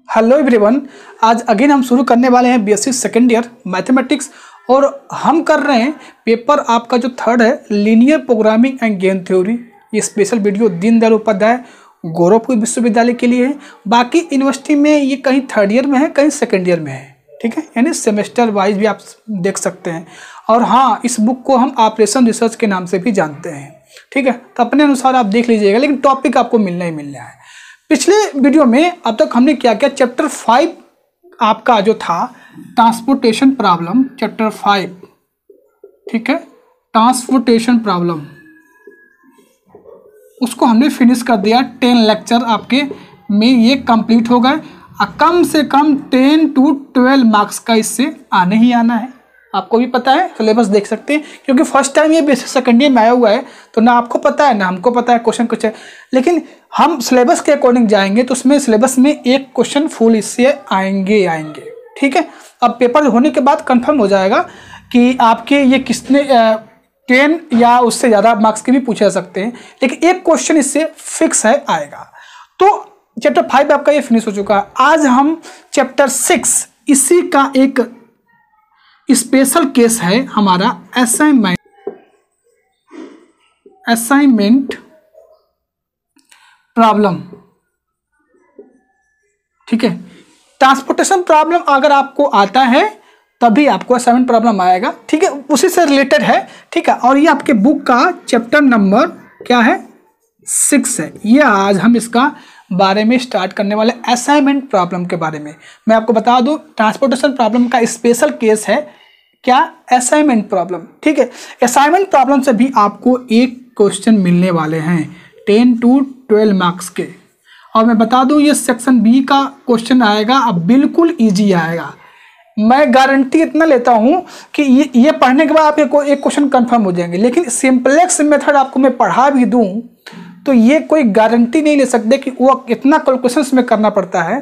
Hello everyone, आज again हम शुरू करने वाले हैं बीएससी सेकेंड ईयर मैथमेटिक्स और हम कर रहे हैं पेपर आपका जो थर्ड है linear programming end game theory. ये स्पेशल वीडियो दीनदयाल उपाध्याय गोरखपुर विश्वविद्यालय के लिए है। बाकी यूनिवर्सिटी में ये कहीं थर्ड ईयर में है, कहीं सेकेंड ईयर में है, ठीक है, यानी सेमेस्टर वाइज भी आप देख सकते हैं। और हाँ, इस बुक को हम ऑपरेशन रिसर्च के नाम से भी जानते हैं, ठीक है। तो अपने अनुसार आप देख लीजिएगा, लेकिन टॉपिक आपको मिलना ही मिलना है। पिछले वीडियो में अब तक हमने क्या किया, चैप्टर 5 आपका जो था ट्रांसपोर्टेशन प्रॉब्लम, चैप्टर 5, ठीक है, ट्रांसपोर्टेशन प्रॉब्लम, उसको हमने फिनिश कर दिया। 10 लेक्चर आपके में ये कंप्लीट हो गए। कम से कम 10 to 12 मार्क्स का इससे आने ही आना है। आपको भी पता है, सिलेबस देख सकते हैं, क्योंकि फर्स्ट टाइम ये बेसिक सेकेंड ईयर में आया हुआ है, तो ना आपको पता है ना हमको पता है क्वेश्चन कुछ है। लेकिन हम सिलेबस के अकॉर्डिंग जाएंगे तो उसमें सिलेबस में एक क्वेश्चन फुल इससे आएंगे, ठीक है। अब पेपर होने के बाद कंफर्म हो जाएगा कि आपके ये किसने 10 या उससे ज़्यादा मार्क्स के भी पूछे जा सकते हैं, लेकिन एक क्वेश्चन इससे फिक्स है आएगा। तो चैप्टर 5 आपका ये फिनिश हो चुका है। आज हम चैप्टर 6 इसी का एक स्पेशल केस है हमारा असाइनमेंट प्रॉब्लम, ठीक है। ट्रांसपोर्टेशन प्रॉब्लम अगर आपको आता है तभी आपको असाइनमेंट प्रॉब्लम आएगा, ठीक है, उसी से रिलेटेड है, ठीक है। और ये आपके बुक का चैप्टर नंबर क्या है, 6 है। ये आज हम इसका बारे में स्टार्ट करने वाले असाइनमेंट प्रॉब्लम के बारे में। मैं आपको बता दूं, ट्रांसपोर्टेशन प्रॉब्लम का स्पेशल केस है क्या, असाइनमेंट प्रॉब्लम, ठीक है। असाइनमेंट प्रॉब्लम से भी आपको एक क्वेश्चन मिलने वाले हैं 10 to 12 मार्क्स के। और मैं बता दूं, ये सेक्शन बी का क्वेश्चन आएगा, अब बिल्कुल ईजी आएगा। मैं गारंटी इतना लेता हूं कि ये पढ़ने के बाद आपको एक क्वेश्चन कंफर्म हो जाएंगे। लेकिन सिंपलेक्स मेथड आपको मैं पढ़ा भी दूं तो ये कोई गारंटी नहीं ले सकते कि वो इतना कैलकुलेशंस में करना पड़ता है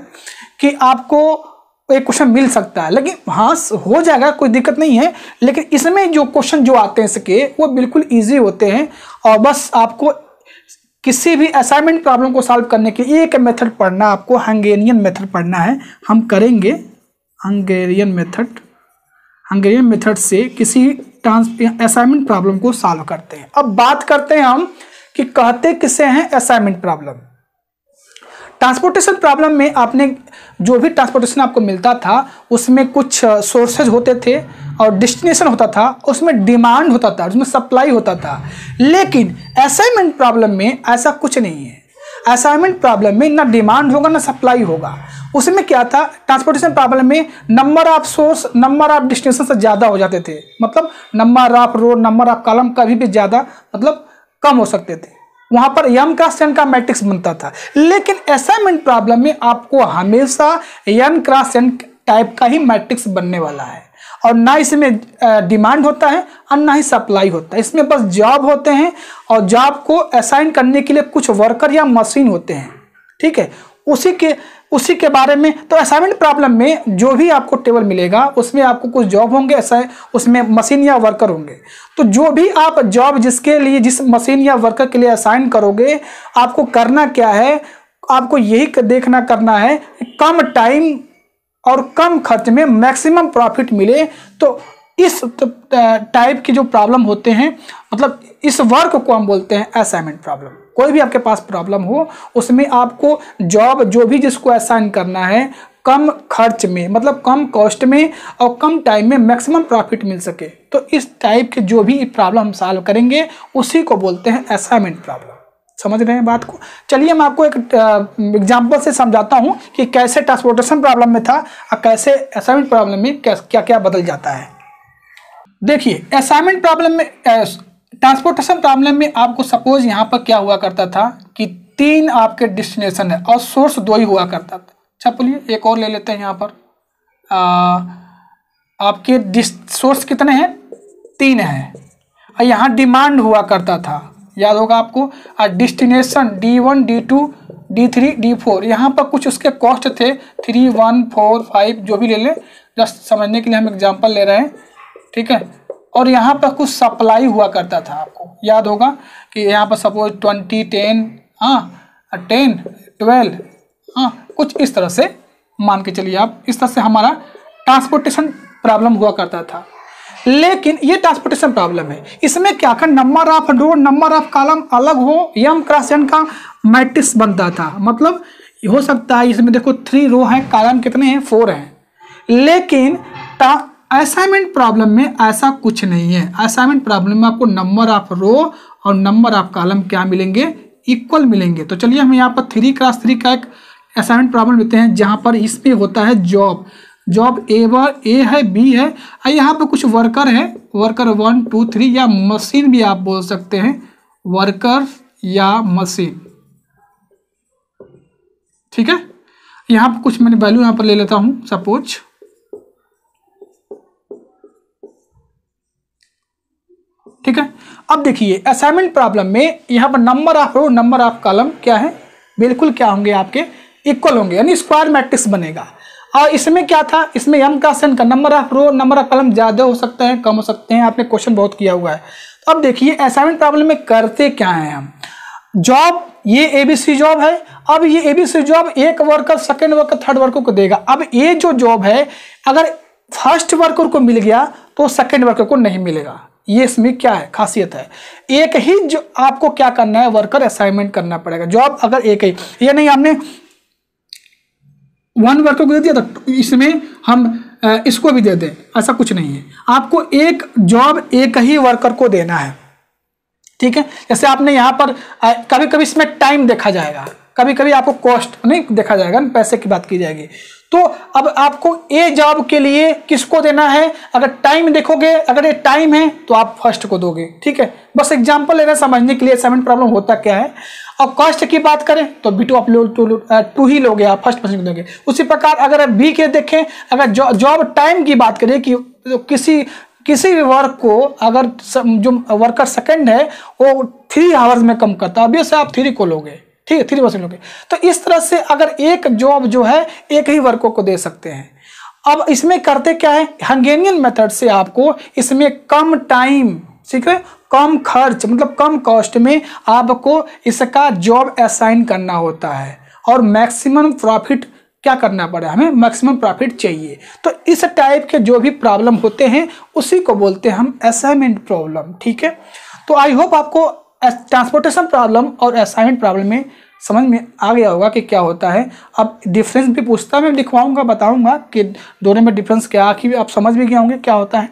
कि आपको एक क्वेश्चन मिल सकता है। लेकिन हाँ, हो जाएगा, कोई दिक्कत नहीं है। लेकिन इसमें जो क्वेश्चन जो आते हैं इसके वो बिल्कुल ईजी होते हैं। और बस आपको किसी भी असाइनमेंट प्रॉब्लम को सॉल्व करने के एक मेथड पढ़ना, आपको हंगेरियन मेथड पढ़ना है। हम करेंगे हंगेरियन मेथड से किसी असाइनमेंट प्रॉब्लम को सॉल्व करते हैं। अब बात करते हैं हम कि कहते किसे हैं असाइनमेंट प्रॉब्लम। ट्रांसपोर्टेशन प्रॉब्लम में आपने जो भी ट्रांसपोर्टेशन आपको मिलता था उसमें कुछ सोर्सेज होते थे और डेस्टिनेशन होता था, उसमें डिमांड होता था, उसमें सप्लाई होता था। लेकिन असाइनमेंट प्रॉब्लम में ऐसा कुछ नहीं है। असाइनमेंट प्रॉब्लम में ना डिमांड होगा ना सप्लाई होगा। उसमें क्या था, ट्रांसपोर्टेशन प्रॉब्लम में number of source number of destination से ज़्यादा हो जाते थे, मतलब number of row number of column कभी भी ज़्यादा मतलब कम हो सकते थे। वहां पर m क्रॉस n का मैट्रिक्स बनता था। लेकिन असाइनमेंट प्रॉब्लम में आपको हमेशा n क्रॉस n टाइप का ही मैट्रिक्स बनने वाला है। और ना इसमें डिमांड होता है और ना ही सप्लाई होता है। इसमें बस जॉब होते हैं और जॉब को असाइन करने के लिए कुछ वर्कर या मशीन होते हैं, ठीक है। उसी के बारे में तो असाइनमेंट प्रॉब्लम में जो भी आपको टेबल मिलेगा उसमें आपको कुछ जॉब होंगे, उसमें मशीन या वर्कर होंगे। तो जो भी आप जॉब जिसके लिए जिस मशीन या वर्कर के लिए असाइन करोगे, आपको करना क्या है, आपको यही देखना करना है कम टाइम और कम खर्च में मैक्सिमम प्रॉफिट मिले। तो इस टाइप की जो प्रॉब्लम होते हैं, मतलब इस वर्क को हम बोलते हैं असाइनमेंट प्रॉब्लम। कोई भी आपके पास प्रॉब्लम हो उसमें आपको जॉब जो भी जिसको असाइन करना है कम खर्च में, मतलब कम कॉस्ट में और कम टाइम में मैक्सिमम प्रॉफिट मिल सके, तो इस टाइप के जो भी प्रॉब्लम हम सॉल्व करेंगे उसी को बोलते हैं असाइनमेंट प्रॉब्लम। समझ रहे हैं बात को? चलिए मैं आपको एक एग्जाम्पल से समझाता हूँ कि कैसे ट्रांसपोर्टेशन प्रॉब्लम में था और कैसे असाइनमेंट प्रॉब्लम में क्या क्या बदल जाता है। देखिए, असाइनमेंट प्रॉब्लम में ट्रांसपोर्टेशन प्रॉब्लम में आपको सपोज यहाँ पर क्या हुआ करता था कि 3 आपके डेस्टिनेशन है और सोर्स 2 ही हुआ करता था। अच्छा, बोलिए एक और ले लेते हैं। यहाँ पर आपके सोर्स कितने हैं, 3 हैं और यहाँ डिमांड हुआ करता था, याद होगा आपको। और destination D1 D2 D3 D4, यहाँ पर कुछ उसके कॉस्ट थे 3 1 4 5 जो भी ले लें, जस्ट समझने के लिए हम एग्जांपल ले रहे हैं, ठीक है। और यहाँ पर कुछ सप्लाई हुआ करता था, आपको याद होगा कि यहाँ पर सपोज 20 10 10 12 कुछ इस तरह से मान के चलिए आप। इस तरह से हमारा ट्रांसपोर्टेशन प्रॉब्लम हुआ करता था। लेकिन ये ट्रांसपोर्टेशन प्रॉब्लम है, इसमें क्या कर number of row number of column अलग हो, m क्रॉस n का मैट्रिक्स बनता था। मतलब हो सकता है इसमें देखो 3 रो है, कॉलम कितने हैं 4 हैं। लेकिन असाइनमेंट प्रॉब्लम में ऐसा कुछ नहीं है। असाइनमेंट प्रॉब्लम में आपको नंबर ऑफ रो और नंबर ऑफ कॉलम क्या मिलेंगे, इक्वल मिलेंगे। तो चलिए हम यहाँ पर 3 क्रॉस 3 का एक असाइनमेंट प्रॉब्लम लेते हैं, जहाँ पर इसमें होता है जॉब ए है, बी है, और यहाँ पर कुछ वर्कर है, वर्कर 1 2 3 या मशीन भी आप बोल सकते हैं, वर्कर या मशीन। ठीक है, यहाँ पर कुछ मैंने वैल्यू यहाँ पर ले लेता हूँ, सपोज ठीक है। अब देखिए असाइनमेंट प्रॉब्लम में यहाँ पर number of row number of column क्या है, बिल्कुल क्या होंगे आपके इक्वल होंगे, यानी स्क्वायर मैट्रिक्स बनेगा। और इसमें क्या था, इसमें m का सन का number of row number of column ज़्यादा हो सकते हैं, कम हो सकते हैं, आपने क्वेश्चन बहुत किया हुआ है। तो अब देखिए असाइनमेंट प्रॉब्लम में करते क्या है हम, जॉब ये ABC जॉब है। अब ये ABC जॉब एक worker second worker third worker को देगा। अब ये जो जॉब है अगर फर्स्ट वर्कर को मिल गया तो सेकेंड वर्कर को नहीं मिलेगा। ये इसमें क्या है खासियत है, एक ही जो आपको क्या करना है वर्कर असाइनमेंट करना पड़ेगा। जॉब अगर एक ही, ये नहीं हमने 1 वर्कर को दे दिया तो इसमें हम इसको भी दे दें, ऐसा कुछ नहीं है। आपको एक जॉब एक ही वर्कर को देना है। ठीक है, जैसे आपने यहाँ पर कभी कभी इसमें टाइम देखा जाएगा, कभी कभी आपको कॉस्ट नहीं देखा जाएगा, पैसे की बात की जाएगी। तो अब आपको ए जॉब के लिए किसको देना है, अगर टाइम देखोगे, अगर ये टाइम है तो आप फर्स्ट को दोगे। ठीक है, बस एग्जांपल ले रहे हैं समझने के लिए असाइनमेंट प्रॉब्लम होता क्या है। और कॉस्ट की बात करें तो B2 आप टू ही लोगे, आप फर्स्ट पर्सन को दोगे। उसी प्रकार अगर बी के देखें, अगर जॉब टाइम की बात करें कि किसी भी वर्क को अगर जो वर्कर सेकंड है वो 3 आवर्स में कम करता है, अभी से आप 3 को लोगे। ठीक है, 3% लोगे। तो इस तरह से अगर एक जॉब जो है एक ही वर्कर को दे सकते हैं। अब इसमें करते क्या है, हंगेरियन मेथड से आपको इसमें कम टाइम, ठीक है, कम खर्च मतलब कम कॉस्ट में आपको इसका जॉब असाइन करना होता है और मैक्सिमम प्रॉफिट क्या करना पड़े, हमें मैक्सिमम प्रॉफिट चाहिए। तो इस टाइप के जो भी प्रॉब्लम होते हैं उसी को बोलते हैं हम असाइनमेंट प्रॉब्लम। ठीक है, तो आई होप आपको ट्रांसपोर्टेशन प्रॉब्लम और असाइनमेंट प्रॉब्लम में समझ में आ गया होगा कि क्या होता है। अब डिफरेंस भी पूछता मैं लिखवाऊंगा, बताऊंगा कि दोनों में डिफरेंस क्या, आखिर आप समझ भी गए होंगे क्या होता है।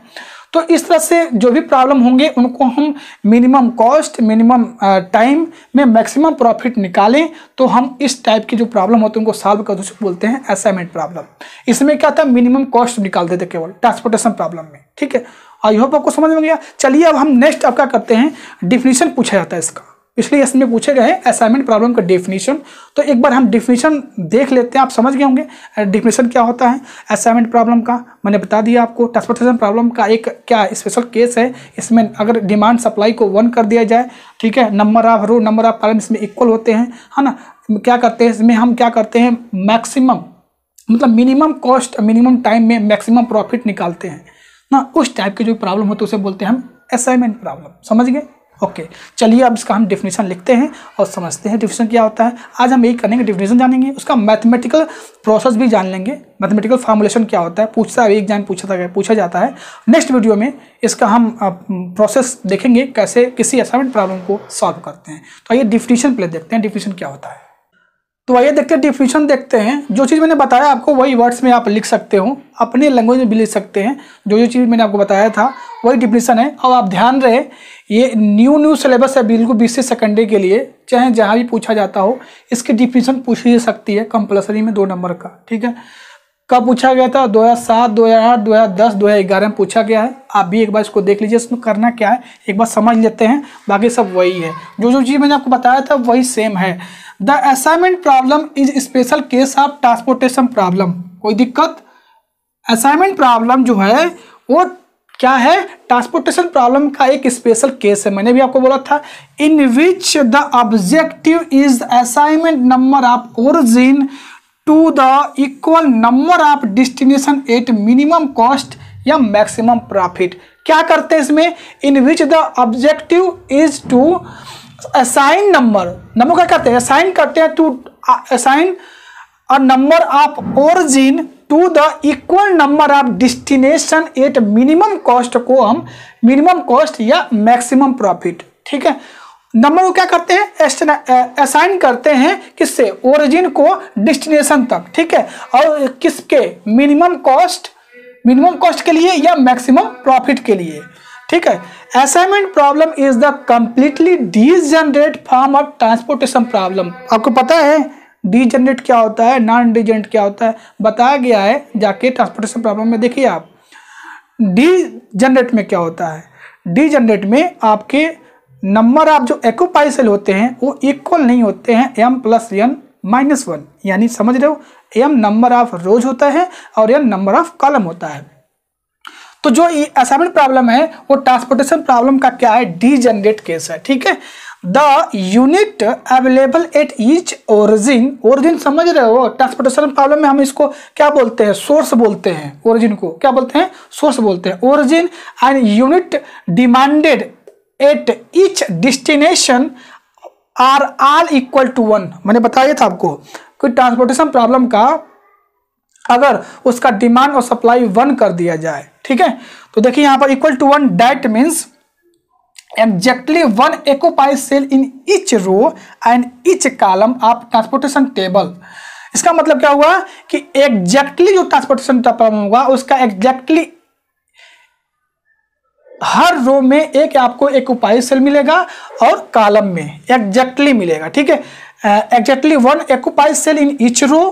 तो इस तरह से जो भी प्रॉब्लम होंगे उनको हम मिनिमम कॉस्ट मिनिमम टाइम में मैक्सिमम प्रॉफिट निकालें, तो हम इस टाइप की जो प्रॉब्लम होते हैं उनको सॉल्व करते हैं, बोलते हैं असाइनमेंट प्रॉब्लम। इसमें क्या था, मिनिमम कॉस्ट निकालते थे केवल ट्रांसपोर्टेशन प्रॉब्लम में। ठीक है, आई होप आपको समझ में गया। चलिए अब हम नेक्स्ट अब क्या करते हैं, डिफिनीशन पूछा जाता है इसका, इसलिए इसमें पूछे गए हैं असाइनमेंट प्रॉब्लम का डेफिनेशन। तो एक बार हम डेफिनेशन देख लेते हैं, आप समझ गए होंगे डेफिनेशन क्या होता है असाइनमेंट प्रॉब्लम का। मैंने बता दिया आपको ट्रांसपोर्टेशन प्रॉब्लम का एक क्या स्पेशल केस है, इसमें अगर डिमांड सप्लाई को 1 कर दिया जाए, ठीक है, number of row number of column इसमें इक्वल होते हैं, है ना। क्या करते हैं इसमें, हम क्या करते हैं मैक्सिमम मतलब मिनिमम कॉस्ट मिनिमम टाइम में मैक्सिमम प्रॉफिट निकालते हैं ना। उस टाइप की जो प्रॉब्लम होती है उसे बोलते हैं हम असाइनमेंट प्रॉब्लम। समझ गए, ओके। चलिए अब इसका हम डेफिनेशन लिखते हैं और समझते हैं डेफिनेशन क्या होता है। आज हम यही करेंगे, डेफिनेशन जानेंगे, उसका मैथमेटिकल प्रोसेस भी जान लेंगे, मैथमेटिकल फार्मूलेशन क्या होता है, पूछता है एग्जाम पूछा जाता है। नेक्स्ट वीडियो में इसका हम प्रोसेस देखेंगे कैसे किसी असाइनमेंट प्रॉब्लम को सॉल्व करते हैं। तो आइए डेफिनेशन पहले देखते हैं डेफिनेशन क्या होता है। तो आइए देखते हैं डेफिनेशन देखते हैं। जो चीज़ मैंने बताया आपको वही वर्ड्स में आप लिख सकते हो, अपने लैंग्वेज में भी लिख सकते हैं। जो चीज़ मैंने आपको बताया था वही डेफिनेशन है। और आप ध्यान रहे ये न्यू सिलेबस है बिल्कुल BC सेकेंडरी के लिए, चाहे जहाँ भी पूछा जाता हो इसकी डेफिनेशन पूछी जा सकती है कंपलसरी में 2 नंबर का। ठीक है, कब पूछा गया था, 2007 2008 2010 2011 में पूछा गया है। आप भी एक बार इसको देख लीजिए, इसमें करना क्या है एक बार समझ लेते हैं, बाकी सब वही है। जो चीज़ मैंने आपको बताया था वही सेम है। The assignment problem is special case of transportation problem. कोई दिक्कत, असाइनमेंट प्रॉब्लम जो है वो क्या है, ट्रांसपोर्टेशन प्रॉब्लम का एक स्पेशल केस है। मैंने भी आपको बोला था, in which the objective is assignment number of origin to the equal number of destination at minimum cost या मैक्सिमम प्रॉफिट। क्या करते हैं इसमें, in which the objective is to assign number क्या करते हैं, असाइन करते हैं to assign a number of origin to the equal number of destination at minimum cost को हम मिनिमम कॉस्ट या मैक्सिमम प्रॉफिट, ठीक है, नंबर को क्या करते हैं, असाइन करते हैं किससे, ओरिजिन को डेस्टिनेशन तक, ठीक है, और किसके, मिनिमम कॉस्ट के लिए या मैक्सिमम प्रॉफिट के लिए, ठीक है। Assignment problem is the completely degenerate form of transportation problem. आपको पता है डीजनरेट क्या होता है, नॉन डीजनरेट क्या होता है, बताया गया है जाके ट्रांसपोर्टेशन प्रॉब्लम में। देखिए आप डीजनरेट में क्या होता है, डीजनरेट में आपके नंबर ऑफ जो एक्यूपाई सेल होते हैं वो इक्वल नहीं होते हैं m+n-1, यानी समझ रहे हो, m नंबर ऑफ रोज होता है और n नंबर ऑफ कॉलम होता है। तो जो असाइनमेंट प्रॉब्लम है वो ट्रांसपोर्टेशन प्रॉब्लम का क्या है, डीजनरेट केस है, ठीक है। The unit available at each origin समझ रहे हो, ट्रांसपोर्टेशन प्रॉब्लम में हम इसको क्या बोलते हैं, सोर्स बोलते हैं, ओरिजिन को क्या बोलते हैं, सोर्स बोलते हैं। Origin and unit demanded at each destination are all equal to 1। मैंने बताया था आपको कि ट्रांसपोर्टेशन प्रॉब्लम का अगर उसका डिमांड और सप्लाई 1 कर दिया जाए, ठीक है, तो देखिए यहां पर equal to 1 that means exactly 1 occupy cell in each row and each column of transportation table. इसका मतलब क्या हुआ कि एग्जैक्टली जो ट्रांसपोर्टेशन प्रॉब्लम होगा उसका एग्जैक्टली हर रो में एक आपको एक्यूपाई सेल मिलेगा और कॉलम में एग्जैक्टली मिलेगा, ठीक है। Exactly 1 occupy cell in each row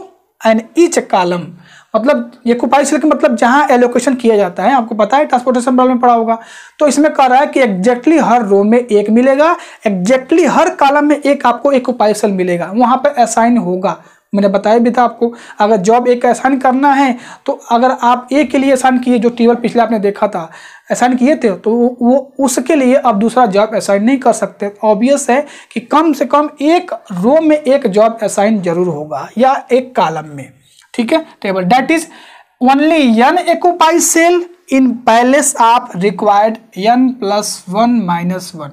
and each column, मतलब एक्यूपाई सेल का मतलब जहां एलोकेशन किया जाता है, आपको पता है ट्रांसपोर्टेशन प्रॉब्लम में पढ़ा होगा। तो इसमें कह रहा है कि एग्जैक्टली हर रो में एक मिलेगा, एग्जैक्टली हर कॉलम में एक आपको एक्यूपाई सेल मिलेगा, वहां पर असाइन होगा। मैंने बताया भी था आपको, अगर जॉब एक असाइन करना है तो अगर आप ए के लिए असाइन किए, जो टेबल पिछले आपने देखा था असाइन किए थे, तो वो उसके लिए अब दूसरा जॉब असाइन नहीं कर सकते। ऑब्वियस है कि कम से कम एक रो में एक जॉब असाइन जरूर होगा या एक कॉलम में, ठीक है, table. That is only n occupy cell in place of required n+1-1,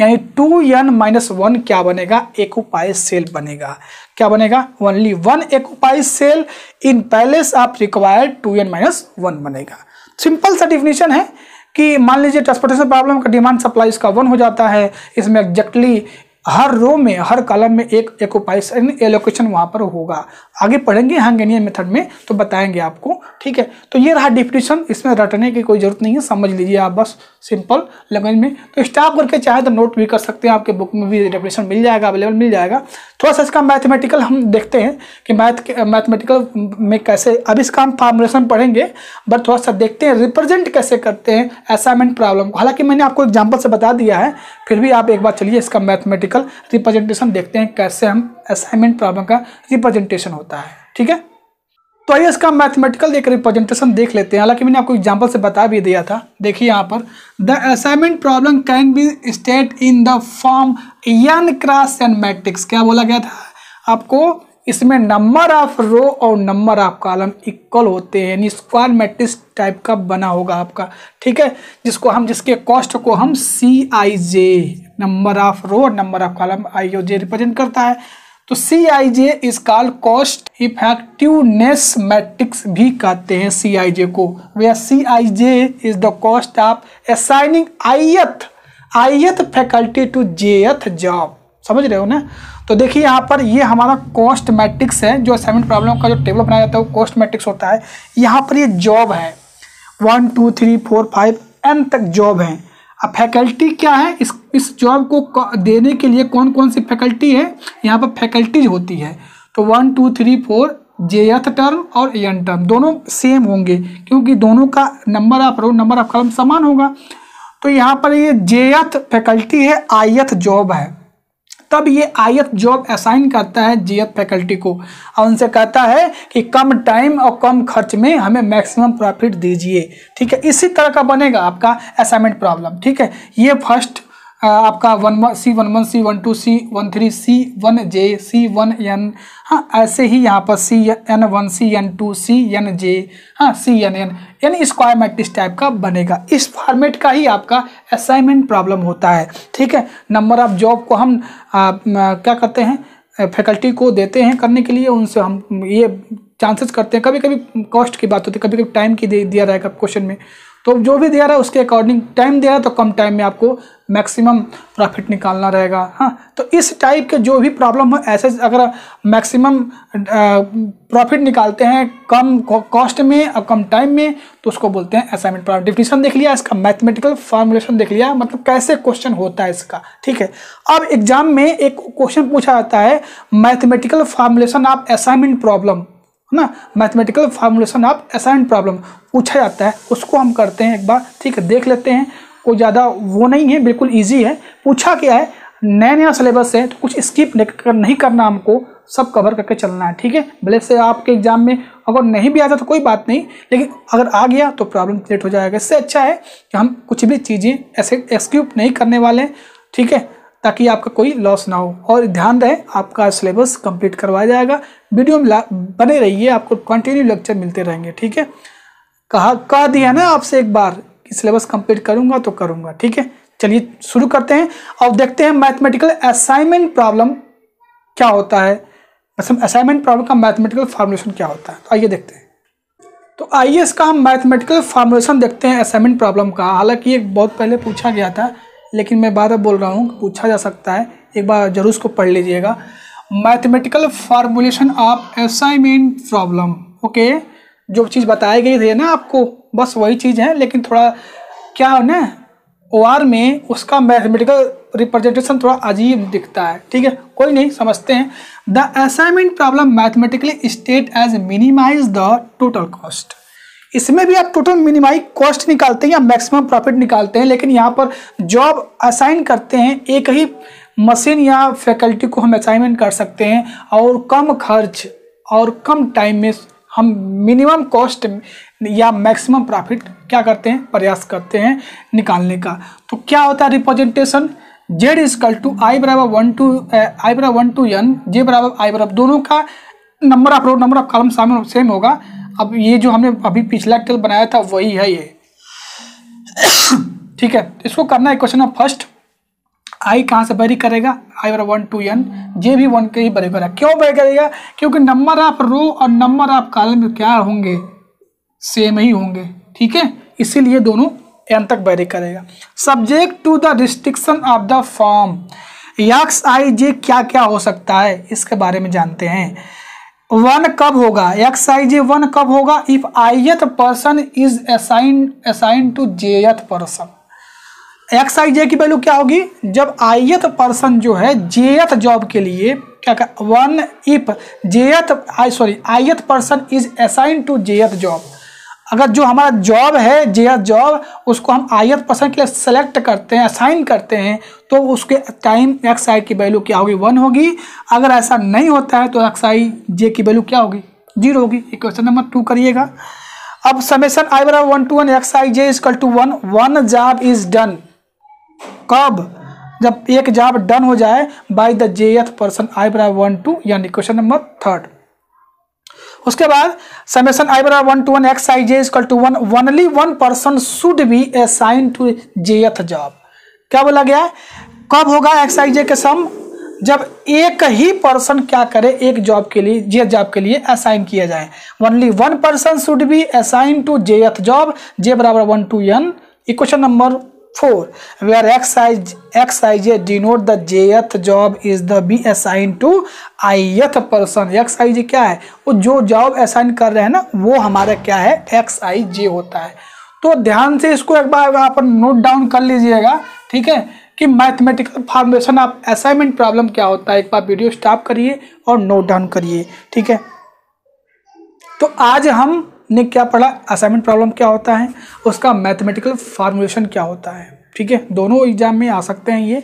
यानी 2n-1 क्या बनेगा, एक्यूपाई सेल बनेगा। क्या बनेगा, only 1 occupy cell in place of required 2n-1 बनेगा। सिंपल सा डिफिनेशन है कि मान लीजिए ट्रांसपोर्टेशन प्रॉब्लम का डिमांड सप्लाई इसका 1 हो जाता है, इसमें एग्जैक्टली हर रो में हर कॉलम में एक एक्यूपाई सेल एलोकेशन वहां पर होगा। आगे पढ़ेंगे हंगेनियन मेथड में तो बताएंगे आपको, ठीक है। तो ये रहा डिफिनेशन, इसमें रटने की कोई जरूरत नहीं है, समझ लीजिए आप बस सिंपल लैंग्वेज में। तो स्टॉप करके चाहे तो नोट भी कर सकते हैं, आपके बुक में भी डेफिनेशन मिल जाएगा, अवेलेबल मिल जाएगा। थोड़ा सा इसका मैथमेटिकल हम देखते हैं कि मैथमेटिकल में कैसे, अब इसका हम फॉर्मुलेशन पढ़ेंगे, बट थोड़ा सा देखते हैं रिप्रेजेंट कैसे करते हैं असाइनमेंट प्रॉब्लम को। हालांकि मैंने आपको एग्जाम्पल से बता दिया है, फिर भी आप एक बार चलिए इसका मैथमेटिकल रिप्रेजेंटेशन देखते हैं, कैसे हम असाइनमेंट प्रॉब्लम का रिप्रेजेंटेशन होता है, ठीक है। तो आइए इसका मैथमेटिकल एक रिप्रेजेंटेशन देख लेते हैं। हालांकि मैंने आपको एग्जांपल से बता भी दिया था। देखिए यहाँ पर the assignment problem can be state in the form n×n matrix. क्या बोला गया था आपको, इसमें नंबर ऑफ रो और नंबर ऑफ कॉलम इक्वल होते हैं, यानी स्क्वायर मैट्रिक्स टाइप का बना होगा आपका, ठीक है, जिसके कॉस्ट को हम Cij, नंबर ऑफ रो और number of column Ij represent करता है। तो Cij is called cost effectiveness matrix भी कहते हैं Cij को, where Cij is the cost of assigning ith faculty to jth job. समझ रहे हो ना। तो देखिए यहाँ पर ये हमारा कॉस्ट मैट्रिक्स है, जो असाइनमेंट प्रॉब्लम का जो टेबल बनाया जाता है वो कॉस्ट मैट्रिक्स होता है। यहाँ पर ये जॉब है 1 2 3 4 5 n तक जॉब है। अब फैकल्टी क्या है, इस जॉब को देने के लिए कौन कौन सी फैकल्टी है, यहाँ पर फैकल्टीज होती है। तो 1 2 3 4 jth टर्म और n टर्म दोनों सेम होंगे, क्योंकि दोनों का number of row number of column समान होगा। तो यहाँ पर ये jth फैकल्टी है, ith जॉब है, तब ये ith जॉब असाइन करता है jth फैकल्टी को और उनसे कहता है कि कम टाइम और कम खर्च में हमें मैक्सिमम प्रॉफिट दीजिए, ठीक है। इसी तरह का बनेगा आपका असाइनमेंट प्रॉब्लम, ठीक है। ये फर्स्ट आपका C11 C12 C13 C1j C1n, हाँ ऐसे ही यहाँ पर CN1 CN2 CNj, हाँ CNN, यानी स्क्वायर मैट्रिक्स टाइप का बनेगा। इस फॉर्मेट का ही आपका असाइनमेंट प्रॉब्लम होता है, ठीक है। नंबर ऑफ जॉब को हम क्या करते हैं, फैकल्टी को देते हैं करने के लिए, उनसे हम ये चांसेस करते हैं। कभी कभी कॉस्ट की बात होती है, कभी कभी टाइम की दिया रहेगा क्वेश्चन में, तो जो भी दिया रहा है उसके अकॉर्डिंग टाइम दिया है तो कम टाइम में आपको मैक्सिमम प्रॉफिट निकालना रहेगा। हाँ, तो इस टाइप के जो भी प्रॉब्लम हो, ऐसे अगर मैक्सिमम प्रॉफिट निकालते हैं कम कॉस्ट में और कम टाइम में, तो उसको बोलते हैं असाइनमेंट प्रॉब्लम। डिफिनेशन देख लिया इसका, मैथमेटिकल फॉर्मुलेशन देख लिया, मतलब कैसे क्वेश्चन होता है इसका। ठीक है, अब एग्जाम में एक क्वेश्चन पूछा जाता है mathematical formulation of assignment problem, ना, mathematical formulation of assignment problem पूछा जाता है, उसको हम करते हैं एक बार। ठीक है, देख लेते हैं, कोई ज़्यादा वो नहीं है, बिल्कुल इजी है। पूछा क्या है, नया सिलेबस है तो कुछ स्किप नहीं करना, हमको सब कवर करके चलना है। ठीक है, भले से आपके एग्जाम में अगर नहीं भी आता तो कोई बात नहीं, लेकिन अगर आ गया तो प्रॉब्लम क्रिएट हो जाएगा। इससे अच्छा है कि हम कुछ भी चीज़ें ऐसे स्किप नहीं करने वाले। ठीक है, ताकि आपका कोई लॉस ना हो, और ध्यान रहे आपका सिलेबस कंप्लीट करवाया जाएगा। वीडियो में बने रहिए, आपको कंटिन्यू लेक्चर मिलते रहेंगे। ठीक है, कह दिया ना आपसे एक बार कि सिलेबस कंप्लीट करूंगा तो करूंगा। ठीक है, चलिए शुरू करते हैं और देखते हैं मैथमेटिकल असाइनमेंट प्रॉब्लम क्या होता है, मतलब असाइनमेंट प्रॉब्लम का मैथमेटिकल फॉर्मुलेशन क्या होता है। तो आइए देखते हैं। तो आइए इसका हम मैथमेटिकल फॉर्मुलेशन देखते हैं असाइनमेंट प्रॉब्लम का। हालांकि ये बहुत पहले पूछा गया था, लेकिन मैं बार बार बोल रहा हूँ पूछा जा सकता है, एक बार जरूर उसको पढ़ लीजिएगा। Mathematical formulation of assignment problem. Okay, जो चीज़ बताई गई थी ना आपको, बस वही चीज़ है, लेकिन थोड़ा क्या है ना, OR में उसका मैथमेटिकल रिप्रेजेंटेशन थोड़ा अजीब दिखता है। ठीक है, कोई नहीं, समझते हैं। The assignment problem mathematically state as minimize the total cost. इसमें भी आप टोटल मिनिमाइज कॉस्ट निकालते हैं या मैक्सिमम प्रॉफिट निकालते हैं, लेकिन यहाँ पर जॉब असाइन करते हैं, एक ही मशीन या फैकल्टी को हम असाइनमेंट कर सकते हैं, और कम खर्च और कम टाइम में हम मिनिमम कॉस्ट या मैक्सिमम प्रॉफिट क्या करते हैं, प्रयास करते हैं निकालने का। तो क्या होता है representation, Z equal to I बराबर 1 to n, J बराबर I बराबर, दोनों का number of row number of column same होगा। अब ये जो हमने अभी पिछला टेबल बनाया था वही है ये। ठीक है, इसको करना है क्वेश्चन ऑफ फर्स्ट। I कहाँ से वेरी करेगा, I बराबर 1 to n, J भी 1 के ही वेरी करेगा। क्यों वेरी करेगा, क्योंकि नंबर ऑफ रो और नंबर ऑफ कॉलम क्या होंगे, सेम ही होंगे। ठीक है, इसीलिए दोनों n तक वेरी करेगा। Subject to the restriction of the form, XIJ क्या क्या हो सकता है इसके बारे में जानते हैं। 1 कब होगा, XIJ 1 कब होगा, if ith person is assign to jth person. XIJ की वैल्यू क्या होगी, जब ith पर्सन जो है jth जॉब के लिए क्या 1 if ith person is assign to jth job. अगर जो हमारा जॉब है jth जॉब, उसको हम ith पर्सन के लिए सेलेक्ट करते हैं, असाइन करते हैं, तो उसके टाइम XI की वैल्यू क्या होगी, 1 होगी। अगर ऐसा नहीं होता है तो XIJ की वैल्यू क्या होगी, 0 होगी। क्वेश्चन नंबर 2 करिएगा। अब समेशन I बराबर 1 to n XIJ equal to 1, 1 job is done कब, जब एक जॉब डन हो जाए by the jth person I बराबर 1 to n। Question number 3। उसके बाद समेशन I बराबर 1 to n XIJ equal to 1, only 1 person should be assign to jth job. क्या बोला गया है, कब होगा XIJ के सम, जब एक ही पर्सन क्या करे, एक जॉब के लिए jth जॉब के लिए असाइन किया जाए। Only 1 person should be assign to jth job, J बराबर 1 to n। Equation number 4 where XIJ denote the jth job is the be assigned to ith person। XIJ क्या है, वो जो जॉब असाइन कर रहे हैं ना, वो हमारा क्या है, XIJ होता है। तो ध्यान से इसको एक बार आप नोट डाउन कर लीजिएगा। ठीक है, कि mathematical formulation of assignment problem क्या होता है, एक बार वीडियो स्टॉप करिए और नोट डाउन करिए। ठीक है, तो आज हम ने क्या पढ़ा, असाइनमेंट प्रॉब्लम क्या होता है, उसका मैथमेटिकल फार्मूलेशन क्या होता है। ठीक है, दोनों एग्जाम में आ सकते हैं ये।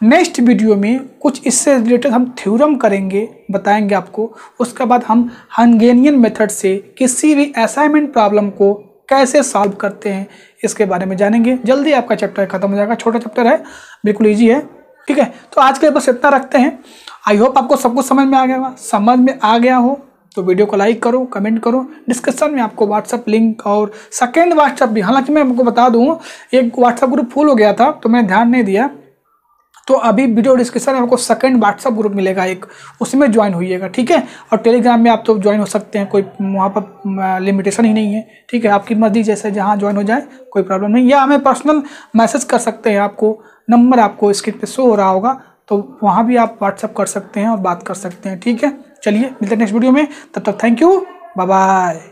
नेक्स्ट वीडियो में कुछ इससे रिलेटेड हम थ्योरम करेंगे, बताएंगे आपको। उसके बाद हम हंगेरियन मेथड से किसी भी असाइनमेंट प्रॉब्लम को कैसे सॉल्व करते हैं इसके बारे में जानेंगे। जल्दी आपका चैप्टर खत्म हो जाएगा, छोटा चैप्टर है, बिल्कुल ईजी है। ठीक है, तो आज के लिए बस इतना रखते हैं। आई होप आपको सब कुछ समझ में आ गया होगा। समझ में आ गया हो तो वीडियो को लाइक करो, कमेंट करो। डिस्क्रिप्शन में आपको व्हाट्सअप लिंक और सेकेंड व्हाट्सअप भी, हालांकि मैं आपको बता दूं एक व्हाट्सअप ग्रुप फुल हो गया था तो मैंने ध्यान नहीं दिया, तो अभी वीडियो डिस्क्रिप्शन में आपको सेकंड व्हाट्सअप ग्रुप मिलेगा एक, उसमें ज्वाइन होइएगा, ठीक है। और टेलीग्राम में आप तो ज्वाइन हो सकते हैं, कोई वहाँ पर लिमिटेशन ही नहीं है, ठीक है। आपकी मर्जी जैसे जहाँ ज्वाइन हो जाए कोई प्रॉब्लम नहीं, या हमें पर्सनल मैसेज कर सकते हैं। आपको नंबर आपको स्क्रीन पे शो हो रहा होगा, तो वहाँ भी आप व्हाट्सअप कर सकते हैं और बात कर सकते हैं, ठीक है। चलिए मिलते हैं नेक्स्ट वीडियो में, तब तक थैंक यू, बाय बाय।